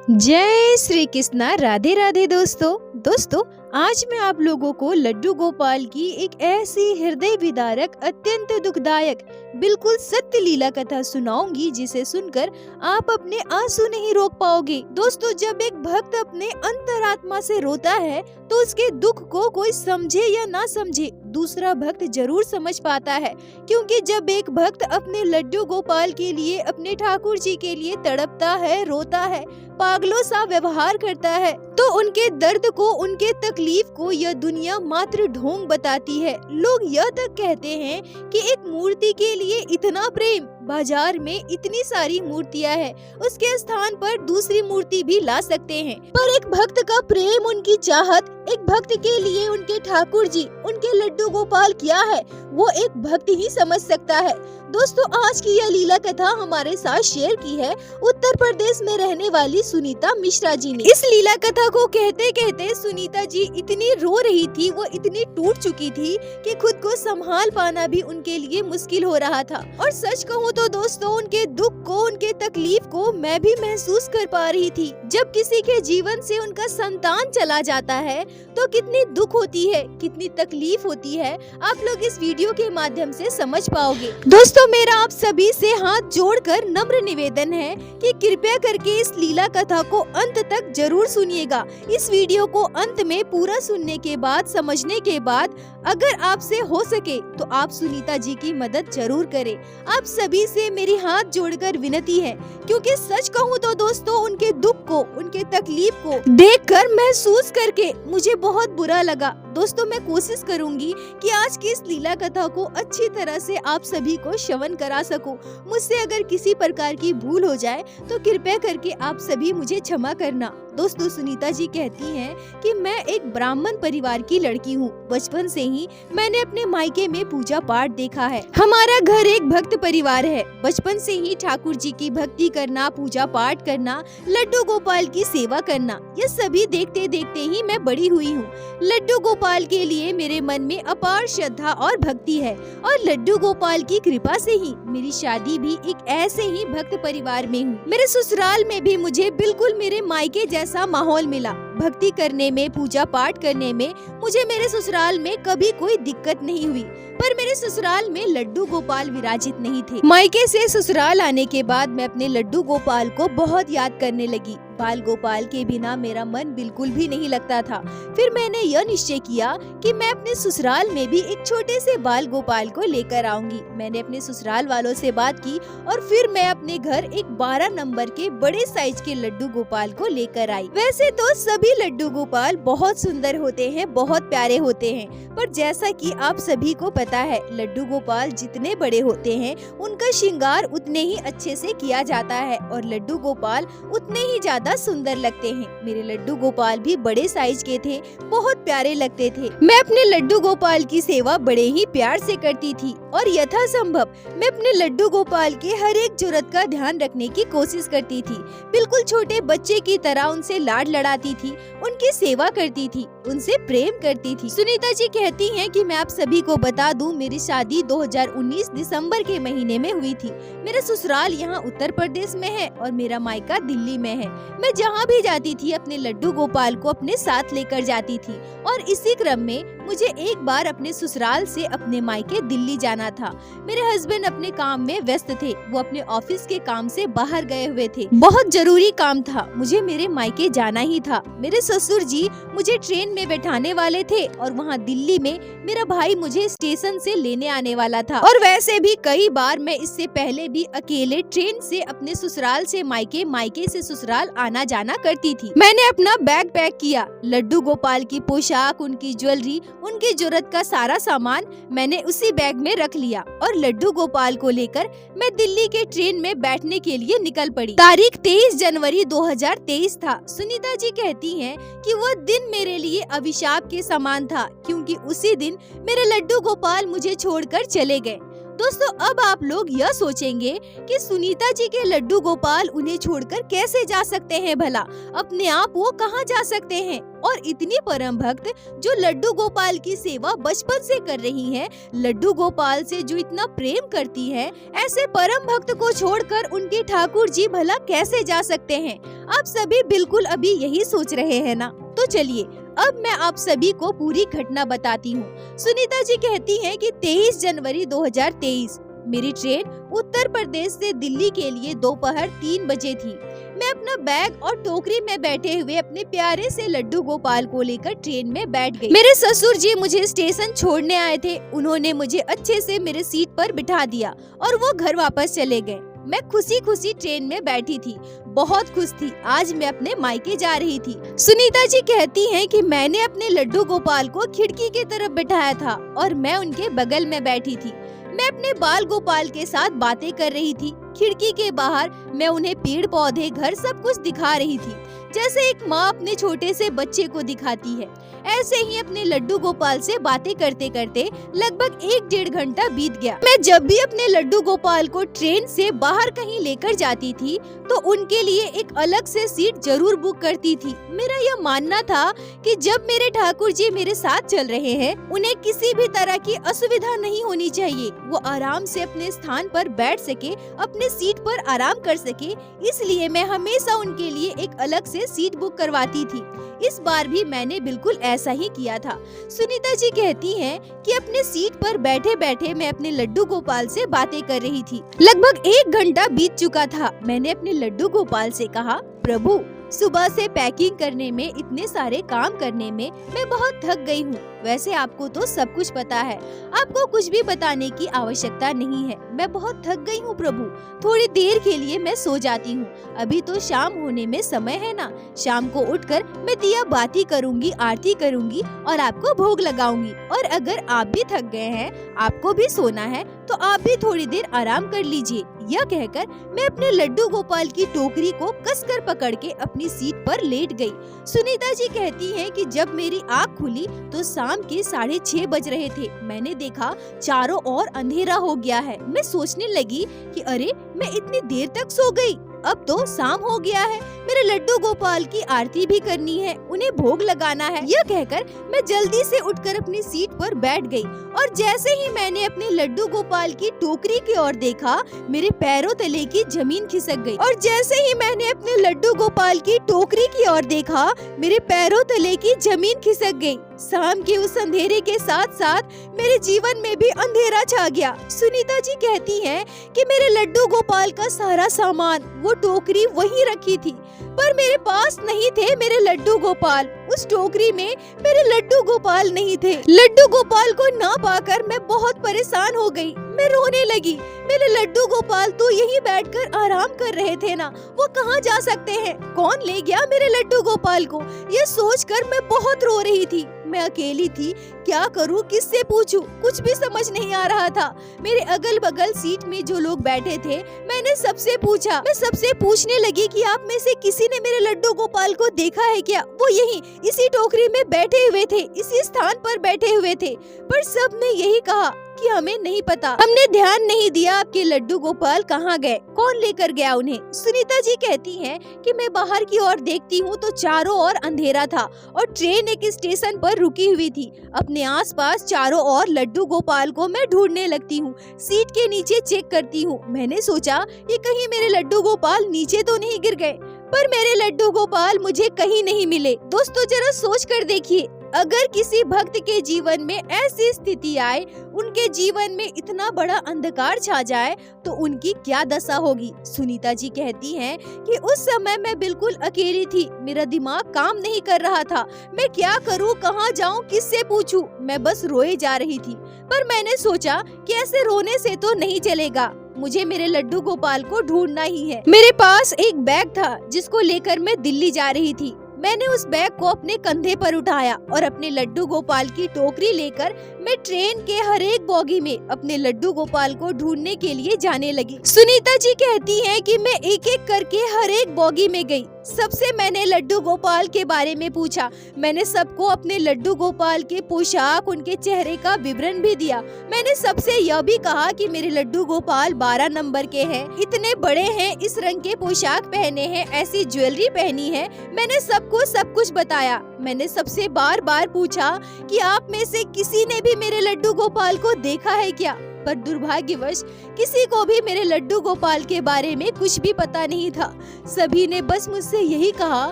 जय श्री कृष्णा। राधे राधे दोस्तों आज मैं आप लोगों को लड्डू गोपाल की एक ऐसी हृदय विदारक अत्यंत दुखदायक बिल्कुल सत्य लीला कथा सुनाऊंगी जिसे सुनकर आप अपने आंसू नहीं रोक पाओगे। दोस्तों, जब एक भक्त अपने अंतरात्मा से रोता है तो उसके दुख को कोई समझे या ना समझे दूसरा भक्त जरूर समझ पाता है, क्योंकि जब एक भक्त अपने लड्डू गोपाल के लिए, अपने ठाकुर जी के लिए तड़पता है, रोता है, पागलों सा व्यवहार करता है, तो उनके दर्द को, उनके तकलीफ को यह दुनिया मात्र ढोंग बताती है। लोग यह तक कहते हैं कि एक मूर्ति के लिए इतना प्रेम, बाजार में इतनी सारी मूर्तियां हैं, उसके स्थान पर दूसरी मूर्ति भी ला सकते हैं, पर एक भक्त का प्रेम, उनकी चाहत, एक भक्त के लिए उनके ठाकुर जी, उनके लड्डू गोपाल क्या है, वो एक भक्त ही समझ सकता है। दोस्तों, आज की यह लीला कथा हमारे साथ शेयर की है उत्तर प्रदेश में रहने वाली सुनीता मिश्रा जी ने। इस लीला कथा को कहते कहते सुनीता जी इतनी रो रही थी, वो इतनी टूट चुकी थी कि खुद को संभाल पाना भी उनके लिए मुश्किल हो रहा था। और सच कहूँ तो दोस्तों, उनके दुख को, उनके तकलीफ को मैं भी महसूस कर पा रही थी। जब किसी के जीवन से उनका संतान चला जाता है तो कितनी दुख होती है, कितनी तकलीफ होती है, आप लोग इस वीडियो के माध्यम से समझ पाओगे। दोस्तों, मेरा आप सभी से हाथ जोड़कर नम्र निवेदन है कि कृपया करके इस लीला कथा को अंत तक जरूर सुनिएगा। इस वीडियो को अंत में पूरा सुनने के बाद, समझने के बाद, अगर आपसे हो सके तो आप सुनीता जी की मदद जरूर करें। आप सभी से मेरी हाथ जोड़कर विनती है, क्योंकि सच कहूँ तो दोस्तों, उनके दुख को, उनके तकलीफ को देखकर, महसूस करके मुझे बहुत बुरा लगा। दोस्तों, मैं कोशिश करूंगी कि आज की इस लीला कथा को अच्छी तरह से आप सभी को श्रवण करा सकूं। मुझसे अगर किसी प्रकार की भूल हो जाए तो कृपया करके आप सभी मुझे क्षमा करना। दोस्तों, सुनीता जी कहती हैं कि मैं एक ब्राह्मण परिवार की लड़की हूँ। बचपन से ही मैंने अपने मायके में पूजा पाठ देखा है। हमारा घर एक भक्त परिवार है। बचपन से ही ठाकुर जी की भक्ति करना, पूजा पाठ करना, लड्डू गोपाल की सेवा करना, ये सभी देखते देखते ही मैं बड़ी हुई हूँ। लड्डू गोपाल के लिए मेरे मन में अपार श्रद्धा और भक्ति है, और लड्डू गोपाल की कृपा से ही मेरी शादी भी एक ऐसे ही भक्त परिवार में हुई। मेरे ससुराल में भी मुझे बिल्कुल मेरे मायके जैसा माहौल मिला। भक्ति करने में, पूजा पाठ करने में मुझे मेरे ससुराल में कभी कोई दिक्कत नहीं हुई, पर मेरे ससुराल में लड्डू गोपाल विराजित नहीं थे। मायके से ससुराल आने के बाद मैं अपने लड्डू गोपाल को बहुत याद करने लगी। बाल गोपाल के बिना मेरा मन बिल्कुल भी नहीं लगता था। फिर मैंने यह निश्चय किया कि मैं अपने ससुराल में भी एक छोटे से बाल गोपाल को लेकर आऊंगी। मैंने अपने ससुराल वालों से बात की और फिर मैं अपने घर एक 12 नंबर के बड़े साइज के लड्डू गोपाल को लेकर आई। वैसे तो सभी लड्डू गोपाल बहुत सुंदर होते हैं, बहुत प्यारे होते हैं, पर जैसा कि आप सभी को पता है, लड्डू गोपाल जितने बड़े होते हैं उनका श्रृंगार उतने ही अच्छे से किया जाता है और लड्डू गोपाल उतने ही ज्यादा सुंदर लगते हैं। मेरे लड्डू गोपाल भी बड़े साइज के थे, बहुत प्यारे लगते थे। मैं अपने लड्डू गोपाल की सेवा बड़े ही प्यार से करती थी और यथासंभव मैं अपने लड्डू गोपाल के हर एक जरूरत का ध्यान रखने की कोशिश करती थी। बिल्कुल छोटे बच्चे की तरह उनसे लाड लड़ाती थी, उनकी सेवा करती थी, उनसे प्रेम करती थी। सुनीता जी कहती हैं कि मैं आप सभी को बता दूं, मेरी शादी 2019 दिसंबर के महीने में हुई थी। मेरा ससुराल यहाँ उत्तर प्रदेश में है और मेरा मायका दिल्ली में है। मैं जहाँ भी जाती थी अपने लड्डू गोपाल को अपने साथ लेकर जाती थी, और इसी क्रम में मुझे एक बार अपने ससुराल से अपने मायके दिल्ली जाना था। मेरे हस्बैंड अपने काम में व्यस्त थे, वो अपने ऑफिस के काम से बाहर गए हुए थे। बहुत जरूरी काम था, मुझे मेरे मायके जाना ही था। मेरे ससुर जी मुझे ट्रेन में बैठाने वाले थे और वहाँ दिल्ली में मेरा भाई मुझे स्टेशन से लेने आने वाला था। और वैसे भी कई बार मैं इससे पहले भी अकेले ट्रेन से अपने ससुराल से मायके, मायके से ससुराल आना जाना करती थी। मैंने अपना बैग पैक किया। लड्डू गोपाल की पोशाक, उनकी ज्वेलरी, उनकी जरूरत का सारा सामान मैंने उसी बैग में रख लिया और लड्डू गोपाल को लेकर मैं दिल्ली के ट्रेन में बैठने के लिए निकल पड़ी। तारीख 23 जनवरी 2023 था। सुनीता जी कहती हैं कि वह दिन मेरे लिए अभिशाप के समान था, क्योंकि उसी दिन मेरे लड्डू गोपाल मुझे छोड़कर चले गए। दोस्तों अब आप लोग यह सोचेंगे कि सुनीता जी के लड्डू गोपाल उन्हें छोड़कर कैसे जा सकते हैं भला, अपने आप वो कहाँ जा सकते हैं। और इतनी परम भक्त जो लड्डू गोपाल की सेवा बचपन से कर रही हैं, लड्डू गोपाल से जो इतना प्रेम करती है, ऐसे परम भक्त को छोड़कर उनके ठाकुर जी भला कैसे जा सकते हैं। आप सभी बिल्कुल अभी यही सोच रहे हैं ना। तो चलिए अब मैं आप सभी को पूरी घटना बताती हूँ। सुनीता जी कहती हैं कि 23 जनवरी 2023 मेरी ट्रेन उत्तर प्रदेश से दिल्ली के लिए दोपहर 3 बजे थी। मैं अपना बैग और टोकरी में बैठे हुए अपने प्यारे से लड्डू गोपाल को लेकर ट्रेन में बैठ गई। मेरे ससुर जी मुझे स्टेशन छोड़ने आए थे। उन्होंने मुझे अच्छे से मेरे सीट पर बिठा दिया और वो घर वापस चले गए। मैं खुशी खुशी ट्रेन में बैठी थी, बहुत खुश थी। आज मैं अपने मायके जा रही थी। सुनीता जी कहती हैं कि मैंने अपने लड्डू गोपाल को खिड़की की तरफ बिठाया था और मैं उनके बगल में बैठी थी। मैं अपने बाल गोपाल के साथ बातें कर रही थी। खिड़की के बाहर मैं उन्हें पेड़ पौधे घर सब कुछ दिखा रही थी, जैसे एक माँ अपने छोटे से बच्चे को दिखाती है। ऐसे ही अपने लड्डू गोपाल से बातें करते करते लगभग 1-1.5 घंटा बीत गया। मैं जब भी अपने लड्डू गोपाल को ट्रेन से बाहर कहीं लेकर जाती थी तो उनके लिए एक अलग से सीट जरूर बुक करती थी। मेरा यह मानना था कि जब मेरे ठाकुर जी मेरे साथ चल रहे हैं, उन्हें किसी भी तरह की असुविधा नहीं होनी चाहिए। वो आराम से अपने स्थान पर बैठ सके, अपने सीट पर आराम कर सके, इसलिए मैं हमेशा उनके लिए एक अलग से सीट बुक करवाती थी। इस बार भी मैंने बिल्कुल ऐसा ही किया था। सुनीता जी कहती हैं कि अपने सीट पर बैठे बैठे मैं अपने लड्डू गोपाल से बातें कर रही थी। लगभग 1 घंटा बीत चुका था। मैंने अपने लड्डू गोपाल से कहा, प्रभु सुबह से पैकिंग करने में, इतने सारे काम करने में मैं बहुत थक गई हूँ। वैसे आपको तो सब कुछ पता है, आपको कुछ भी बताने की आवश्यकता नहीं है। मैं बहुत थक गई हूँ प्रभु, थोड़ी देर के लिए मैं सो जाती हूँ। अभी तो शाम होने में समय है ना, शाम को उठकर मैं दिया बाती करूँगी, आरती करूँगी और आपको भोग लगाऊंगी। और अगर आप भी थक गए हैं, आपको भी सोना है, तो आप भी थोड़ी देर आराम कर लीजिए। यह कहकर मैं अपने लड्डू गोपाल की टोकरी को कसकर पकड़ के अपनी सीट पर लेट गई। सुनीता जी कहती हैं कि जब मेरी आँख खुली तो शाम के 6:30 बज रहे थे। मैंने देखा चारों ओर अंधेरा हो गया है। मैं सोचने लगी कि अरे मैं इतनी देर तक सो गई, अब तो शाम हो गया है। मेरे लड्डू गोपाल की आरती भी करनी है, उन्हें भोग लगाना है। यह कहकर मैं जल्दी से उठकर अपनी सीट पर बैठ गई और जैसे ही मैंने अपने लड्डू गोपाल की टोकरी की ओर देखा, मेरे पैरों तले की जमीन खिसक गई। और जैसे ही मैंने अपने लड्डू गोपाल की टोकरी की ओर देखा, मेरे पैरों तले की जमीन खिसक गई। शाम के उस अंधेरे के साथ साथ मेरे जीवन में भी अंधेरा छा गया। सुनीता जी कहती हैं कि मेरे लड्डू गोपाल का सारा सामान, वो टोकरी वहीं रखी थी, पर मेरे पास नहीं थे मेरे लड्डू गोपाल। उस टोकरी में मेरे लड्डू गोपाल नहीं थे। लड्डू गोपाल को ना पाकर मैं बहुत परेशान हो गई। मैं रोने लगी। मेरे लड्डू गोपाल तो यहीं बैठकर आराम कर रहे थे ना, वो कहाँ जा सकते हैं? कौन ले गया मेरे लड्डू गोपाल को? ये सोचकर मैं बहुत रो रही थी। मैं अकेली थी, क्या करूं, किससे पूछूं? कुछ भी समझ नहीं आ रहा था। मेरे अगल बगल सीट में जो लोग बैठे थे, मैंने सबसे पूछा। मैं सबसे पूछने लगी कि आप में से किसी ने मेरे लड्डू गोपाल को देखा है क्या? वो यहीं इसी टोकरी में बैठे हुए थे, इसी स्थान पर बैठे हुए थे। पर सबने यही कहा कि हमें नहीं पता, हमने ध्यान नहीं दिया आपके लड्डू गोपाल कहाँ गए, कौन लेकर गया उन्हें। सुनीता जी कहती हैं कि मैं बाहर की ओर देखती हूँ तो चारों ओर अंधेरा था और ट्रेन एक स्टेशन पर रुकी हुई थी। अपने आसपास चारों ओर लड्डू गोपाल को मैं ढूंढने लगती हूँ, सीट के नीचे चेक करती हूँ। मैंने सोचा कि कहीं मेरे लड्डू गोपाल नीचे तो नहीं गिर गए, पर मेरे लड्डू गोपाल मुझे कहीं नहीं मिले। दोस्तों जरा सोच कर देखिए, अगर किसी भक्त के जीवन में ऐसी स्थिति आए, उनके जीवन में इतना बड़ा अंधकार छा जाए, तो उनकी क्या दशा होगी। सुनीता जी कहती हैं कि उस समय मैं बिल्कुल अकेली थी, मेरा दिमाग काम नहीं कर रहा था। मैं क्या करूं, कहां जाऊं, किससे पूछूं? मैं बस रोए जा रही थी। पर मैंने सोचा कि ऐसे रोने से तो नहीं चलेगा, मुझे मेरे लड्डू गोपाल को ढूंढना ही है। मेरे पास एक बैग था जिसको लेकर मैं दिल्ली जा रही थी। मैंने उस बैग को अपने कंधे पर उठाया और अपने लड्डू गोपाल की टोकरी लेकर मैं ट्रेन के हर एक बोगी में अपने लड्डू गोपाल को ढूंढने के लिए जाने लगी। सुनीता जी कहती हैं कि मैं एक एक करके हर एक बोगी में गई। सबसे मैंने लड्डू गोपाल के बारे में पूछा। मैंने सबको अपने लड्डू गोपाल के पोशाक, उनके चेहरे का विवरण भी दिया। मैंने सबसे यह भी कहा कि मेरे लड्डू गोपाल 12 नंबर के हैं, इतने बड़े हैं, इस रंग के पोशाक पहने हैं, ऐसी ज्वेलरी पहनी है। मैंने सबको सब कुछ बताया। मैंने सबसे बार बार पूछा कि आप में से किसी ने भी मेरे लड्डू गोपाल को देखा है क्या? पर दुर्भाग्यवश किसी को भी मेरे लड्डू गोपाल के बारे में कुछ भी पता नहीं था। सभी ने बस मुझसे यही कहा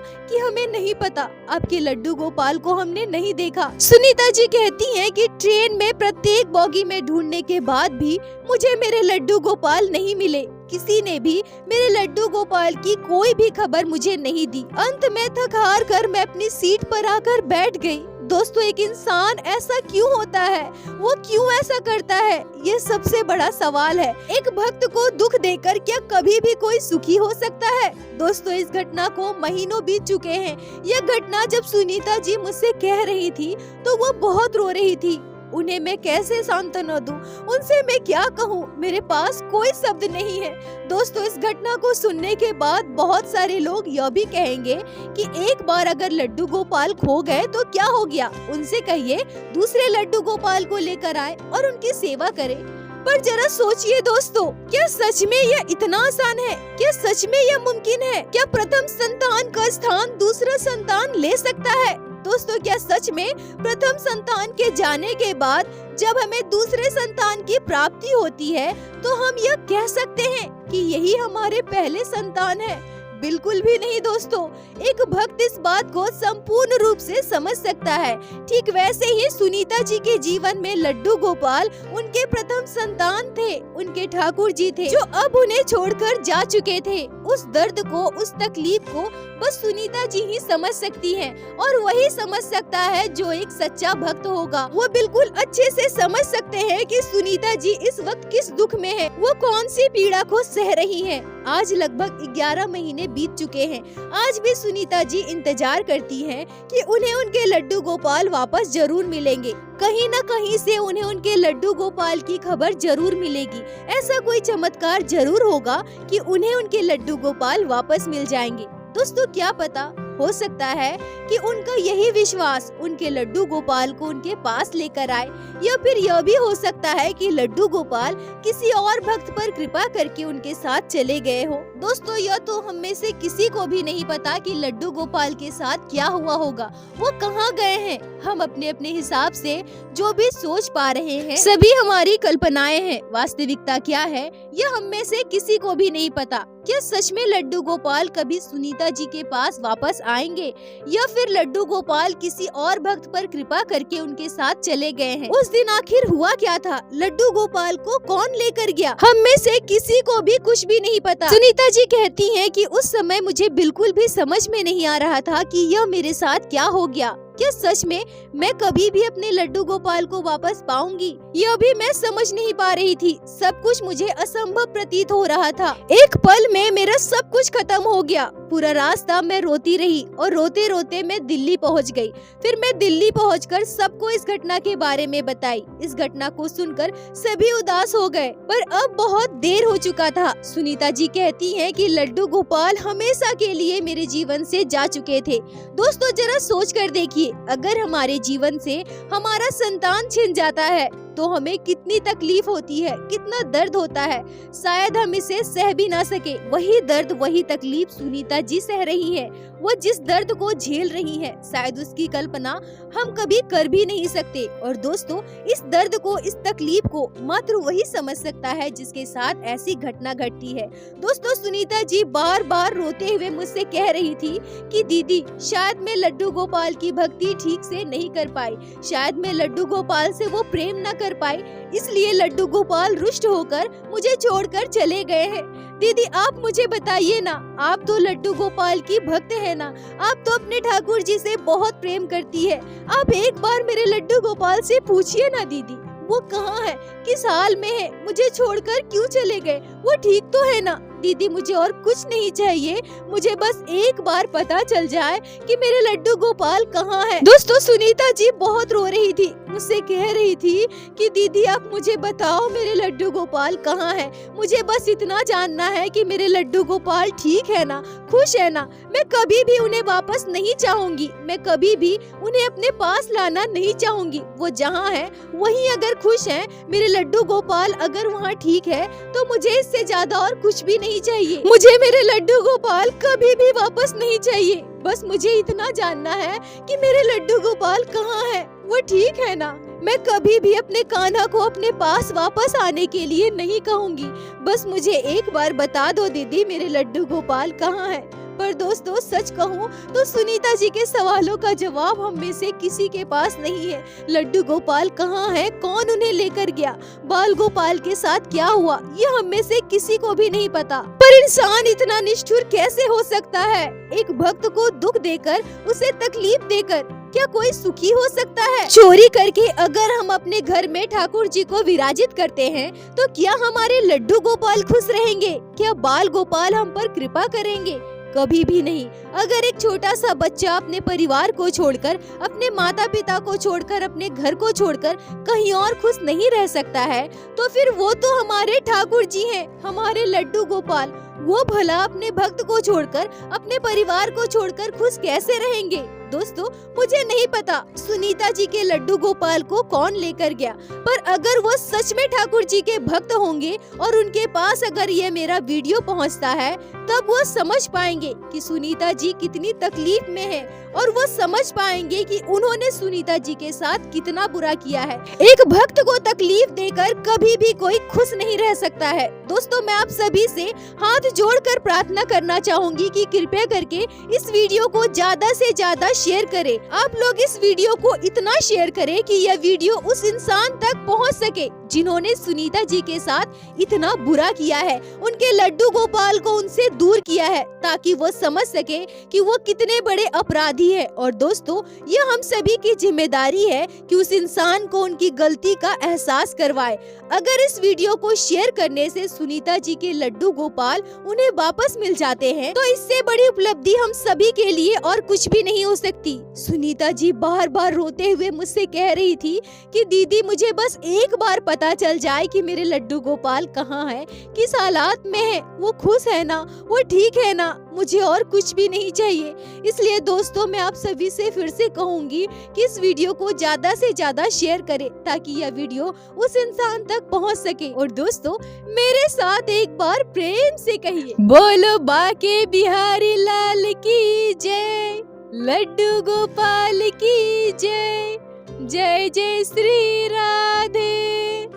कि हमें नहीं पता, आपके लड्डू गोपाल को हमने नहीं देखा। सुनीता जी कहती हैं कि ट्रेन में प्रत्येक बोगी में ढूंढने के बाद भी मुझे मेरे लड्डू गोपाल नहीं मिले। किसी ने भी मेरे लड्डू गोपाल की कोई भी खबर मुझे नहीं दी। अंत में थक हार कर मैं अपनी सीट पर आकर बैठ गई। दोस्तों, एक इंसान ऐसा क्यों होता है? वो क्यों ऐसा करता है? ये सबसे बड़ा सवाल है। एक भक्त को दुख देकर क्या कभी भी कोई सुखी हो सकता है? दोस्तों, इस घटना को महीनों बीत चुके हैं। यह घटना जब सुनीता जी मुझसे कह रही थी तो वो बहुत रो रही थी। उन्हें मैं कैसे सांत्वना दूं? उनसे मैं क्या कहूं? मेरे पास कोई शब्द नहीं है। दोस्तों, इस घटना को सुनने के बाद बहुत सारे लोग यह भी कहेंगे कि एक बार अगर लड्डू गोपाल खो गए तो क्या हो गया? उनसे कहिए दूसरे लड्डू गोपाल को लेकर आए और उनकी सेवा करें। पर जरा सोचिए दोस्तों, क्या सच में यह इतना आसान है? क्या सच में यह मुमकिन है? क्या प्रथम संतान का स्थान दूसरा संतान ले सकता है? दोस्तों, क्या सच में प्रथम संतान के जाने के बाद जब हमें दूसरे संतान की प्राप्ति होती है तो हम यह कह सकते हैं कि यही हमारे पहले संतान है? बिल्कुल भी नहीं दोस्तों। एक भक्त इस बात को संपूर्ण रूप से समझ सकता है। ठीक वैसे ही सुनीता जी के जीवन में लड्डू गोपाल उनके प्रथम संतान थे, उनके ठाकुर जी थे, जो अब उन्हें छोड़कर जा चुके थे। उस दर्द को, उस तकलीफ को बस सुनीता जी ही समझ सकती हैं और वही समझ सकता है जो एक सच्चा भक्त होगा। वो बिल्कुल अच्छे से समझ सकते हैं कि सुनीता जी इस वक्त किस दुख में है, वो कौन सी पीड़ा को सह रही हैं। आज लगभग 11 महीने बीत चुके हैं। आज भी सुनीता जी इंतजार करती हैं कि उन्हें उनके लड्डू गोपाल वापस जरूर मिलेंगे। कहीं न कहीं से उन्हें उनके लड्डू गोपाल की खबर जरूर मिलेगी। ऐसा कोई चमत्कार जरूर होगा कि उन्हें उनके लड्डू गोपाल वापस मिल जाएंगे। दोस्तों, क्या पता, हो सकता है कि उनका यही विश्वास उनके लड्डू गोपाल को उनके पास लेकर आए, या फिर यह भी हो सकता है कि लड्डू गोपाल किसी और भक्त पर कृपा करके उनके साथ चले गए हो। दोस्तों, यह तो हम में से किसी को भी नहीं पता कि लड्डू गोपाल के साथ क्या हुआ होगा, वो कहाँ गए हैं। हम अपने अपने हिसाब से जो भी सोच पा रहे हैं सभी हमारी कल्पनाएं हैं। वास्तविकता क्या है यह हम में से किसी को भी नहीं पता। क्या सच में लड्डू गोपाल कभी सुनीता जी के पास वापस आएंगे, या फिर लड्डू गोपाल किसी और भक्त पर कृपा करके उनके साथ चले गए हैं? उस दिन आखिर हुआ क्या था? लड्डू गोपाल को कौन लेकर गया? हम में से किसी को भी कुछ भी नहीं पता। सुनीता जी कहती हैं कि उस समय मुझे बिल्कुल भी समझ में नहीं आ रहा था कि यह मेरे साथ क्या हो गया। क्या सच में मैं कभी भी अपने लड्डू गोपाल को वापस पाऊंगी? यह भी मैं समझ नहीं पा रही थी। सब कुछ मुझे असंभव प्रतीत हो रहा था। एक पल में मेरा सब कुछ खत्म हो गया। पूरा रास्ता मैं रोती रही और रोते रोते मैं दिल्ली पहुंच गई। फिर मैं दिल्ली पहुंचकर सबको इस घटना के बारे में बताई। इस घटना को सुनकर सभी उदास हो गए, पर अब बहुत देर हो चुका था। सुनीता जी कहती हैं कि लड्डू गोपाल हमेशा के लिए मेरे जीवन से जा चुके थे। दोस्तों, जरा सोच कर देखिए, अगर हमारे जीवन से हमारा संतान छिन जाता है तो हमें कितनी तकलीफ होती है, कितना दर्द होता है। शायद हम इसे सह भी ना सके। वही दर्द, वही तकलीफ सुनीता जी सह रही है। वो जिस दर्द को झेल रही है, शायद उसकी कल्पना हम कभी कर भी नहीं सकते। और दोस्तों, इस दर्द को, इस तकलीफ को मात्र वही समझ सकता है जिसके साथ ऐसी घटना घटती है। दोस्तों, सुनीता जी बार बार रोते हुए मुझसे कह रही थी कि दीदी, शायद मैं लड्डू गोपाल की भक्ति ठीक से नहीं कर पाई, शायद मैं लड्डू गोपाल से वो प्रेम न कर पाई, इसलिए लड्डू गोपाल रुष्ट होकर मुझे छोड़कर चले गए हैं। दीदी, आप मुझे बताइए ना, आप तो लड्डू गोपाल की भक्त है ना, आप तो अपने ठाकुर जी से बहुत प्रेम करती है। आप एक बार मेरे लड्डू गोपाल से पूछिए ना दीदी, वो कहाँ है, किस हाल में है, मुझे छोड़कर क्यों चले गए, वो ठीक तो है ना? दीदी, मुझे और कुछ नहीं चाहिए, मुझे बस एक बार पता चल जाए कि मेरे लड्डू गोपाल कहाँ है। दोस्तों, सुनीता जी बहुत रो रही थी। मुझसे कह रही थी कि दीदी आप मुझे बताओ मेरे लड्डू गोपाल कहाँ है, मुझे बस इतना जानना है कि मेरे लड्डू गोपाल ठीक है ना, खुश है ना। मैं कभी भी उन्हें वापस नहीं चाहूंगी, मैं कभी भी उन्हें अपने पास लाना नहीं चाहूंगी। वो जहाँ है वहीं अगर खुश है, मेरे लड्डू गोपाल अगर वहाँ ठीक है, तो मुझे इससे ज्यादा और कुछ भी नहीं चाहिए। मुझे मेरे लड्डू गोपाल कभी भी वापस नहीं चाहिए। बस मुझे इतना जानना है कि मेरे लड्डू गोपाल कहाँ है, वो ठीक है ना। मैं कभी भी अपने कान्हा को अपने पास वापस आने के लिए नहीं कहूँगी। बस मुझे एक बार बता दो दीदी मेरे लड्डू गोपाल कहाँ है। पर दोस्तों सच कहूँ तो सुनीता जी के सवालों का जवाब हम में से किसी के पास नहीं है। लड्डू गोपाल कहाँ है, कौन उन्हें लेकर गया, बाल गोपाल के साथ क्या हुआ, ये हम में से किसी को भी नहीं पता। पर इंसान इतना निष्ठुर कैसे हो सकता है? एक भक्त को दुख देकर, उसे तकलीफ देकर क्या कोई सुखी हो सकता है? चोरी करके अगर हम अपने घर में ठाकुर जी को विराजित करते हैं, तो क्या हमारे लड्डू गोपाल खुश रहेंगे? क्या बाल गोपाल हम पर कृपा करेंगे? कभी भी नहीं। अगर एक छोटा सा बच्चा अपने परिवार को छोड़कर, अपने माता पिता को छोड़कर, अपने घर को छोड़कर कहीं और खुश नहीं रह सकता है, तो फिर वो तो हमारे ठाकुर जी हैं, हमारे लड्डू गोपाल। वो भला अपने भक्त को छोड़कर, अपने परिवार को छोड़कर खुश कैसे रहेंगे? दोस्तों मुझे नहीं पता सुनीता जी के लड्डू गोपाल को कौन लेकर गया, पर अगर वो सच में ठाकुर जी के भक्त होंगे और उनके पास अगर ये मेरा वीडियो पहुंचता है, तब वो समझ पाएंगे कि सुनीता जी कितनी तकलीफ में है, और वो समझ पाएंगे कि उन्होंने सुनीता जी के साथ कितना बुरा किया है। एक भक्त को तकलीफ देकर कभी भी कोई खुश नहीं रह सकता है। दोस्तों मैं आप सभी से हाथ जोड़कर प्रार्थना करना चाहूंगी कि कृपया करके इस वीडियो को ज्यादा से ज्यादा शेयर करें। आप लोग इस वीडियो को इतना शेयर करें कि यह वीडियो उस इंसान तक पहुंच सके जिन्होंने सुनीता जी के साथ इतना बुरा किया है, उनके लड्डू गोपाल को उनसे दूर किया है, ताकि वो समझ सके कि वो कितने बड़े अपराधी है। और दोस्तों ये हम सभी की जिम्मेदारी है कि उस इंसान को उनकी गलती का एहसास करवाए। अगर इस वीडियो को शेयर करने से सुनीता जी के लड्डू गोपाल उन्हें वापस मिल जाते हैं, तो इससे बड़ी उपलब्धि हम सभी के लिए और कुछ भी नहीं हो सकती। सुनीता जी बार बार रोते हुए मुझसे कह रही थी कि दीदी मुझे बस एक बार पता चल जाए कि मेरे लड्डू गोपाल कहाँ है, किस हालात में है, वो खुश है ना, वो ठीक है ना, मुझे और कुछ भी नहीं चाहिए। इसलिए दोस्तों मैं आप सभी से फिर से कहूंगी कि इस वीडियो को ज्यादा से ज्यादा शेयर करें, ताकि यह वीडियो उस इंसान तक पहुंच सके। और दोस्तों मेरे साथ एक बार प्रेम से कहिए, बोलो बाके बिहारी लाल की जय, लड्डू गोपाल की जय, जय जय श्री राधे।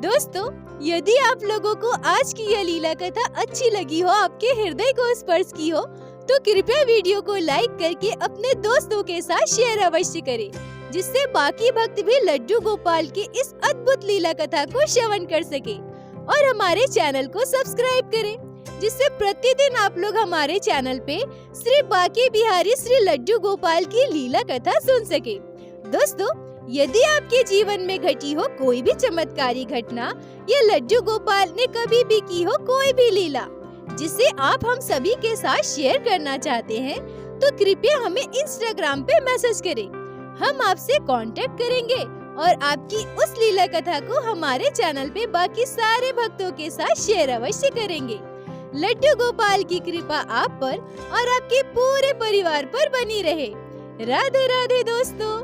दोस्तों यदि आप लोगों को आज की यह लीला कथा अच्छी लगी हो, आपके हृदय को स्पर्श की हो, तो कृपया वीडियो को लाइक करके अपने दोस्तों के साथ शेयर अवश्य करें, जिससे बाकी भक्त भी लड्डू गोपाल की इस अद्भुत लीला कथा को श्रवण कर सके। और हमारे चैनल को सब्सक्राइब करें, जिससे प्रतिदिन आप लोग हमारे चैनल पे श्री बाके बिहारी श्री लड्डू गोपाल की लीला कथा सुन सके। दोस्तों यदि आपके जीवन में घटी हो कोई भी चमत्कारी घटना, या लड्डू गोपाल ने कभी भी की हो कोई भी लीला जिसे आप हम सभी के साथ शेयर करना चाहते हैं, तो कृपया हमें इंस्टाग्राम पे मैसेज करें। हम आपसे कांटेक्ट करेंगे और आपकी उस लीला कथा को हमारे चैनल पे बाकी सारे भक्तों के साथ शेयर अवश्य करेंगे। लड्डू गोपाल की कृपा आप पर और आपके पूरे परिवार पर बनी रहे। राधे राधे दोस्तों।